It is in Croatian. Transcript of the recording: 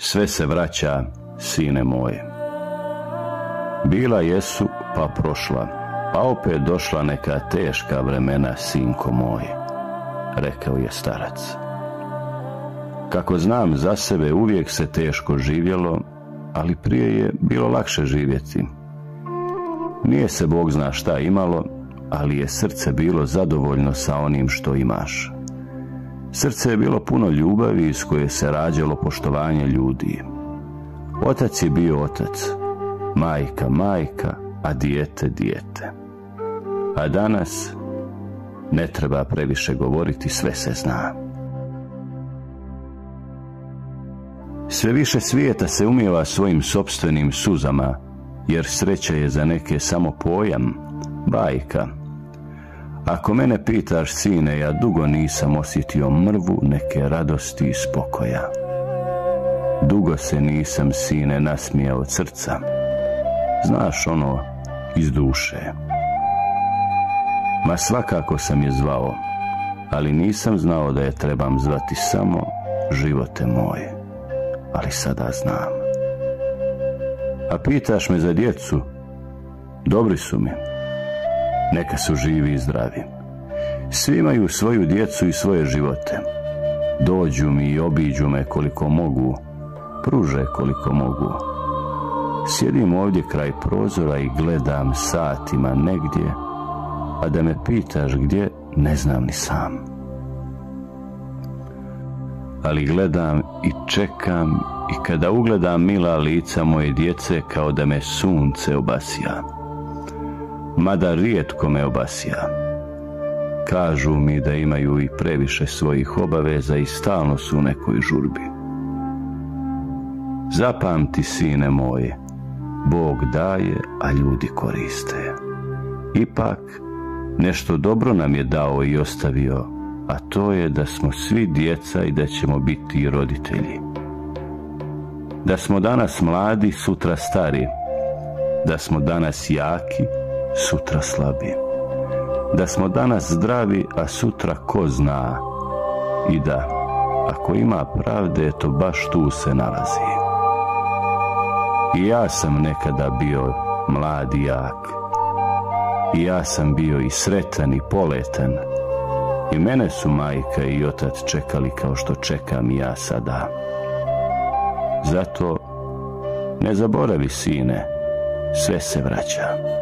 Sve se vraća, sine moj. Bila jesu pa prošla, a opet došla neka teška vremena, sinko moj, rekao je starac. Kako znam za sebe, uvijek se teško živjelo, ali prije je bilo lakše živjeti. Nije se Bog zna šta imalo, ali je srce bilo zadovoljno sa onim što imaš. Srce je bilo puno ljubavi iz koje se rađalo poštovanje ljudi. Otac je bio otac, majka majka, a dijete dijete. A danas ne treba previše govoriti, sve se zna. Sve više svijeta se umijeva svojim sopstvenim suzama, jer sreća je za neke samo pojam, bajka. Ako mene pitaš, sine, ja dugo nisam osjetio mrvu neke radosti i spokoja. Dugo se nisam, sine, nasmijao od srca. Znaš, ono, iz duše. Ma svakako sam je zvao, ali nisam znao da je trebam zvati samo živote moje. Ali sada znam. A pitaš me za djecu? Dobri su mi. Neka su živi i zdravi. Svi imaju svoju djecu i svoje živote. Dođu mi i obiđu me koliko mogu, pruže koliko mogu. Sjedim ovdje kraj prozora i gledam satima negdje, a da me pitaš gdje, ne znam ni sam. Ali gledam i čekam, i kada ugledam mila lica moje djece, kao da me sunce obasja. Mada rijetko me obasja. Kažu mi da imaju i previše svojih obaveza i stalno su u nekoj žurbi. Zapamti, sine moje, Bog daje, a ljudi koriste. Ipak, nešto dobro nam je dao i ostavio, a to je da smo svi djeca i da ćemo biti i roditelji. Da smo danas mladi, sutra stari. Da smo danas jaki, sutra slabi. Da smo danas zdravi, a sutra ko zna. I da, ako ima pravde, to baš tu se nalazi. I ja sam nekada bio mlad i jak. I ja sam bio i sretan i poletan. I mene su majka i otac čekali kao što čekam i ja sada. Zato ne zaboravi, sine, sve se vraća.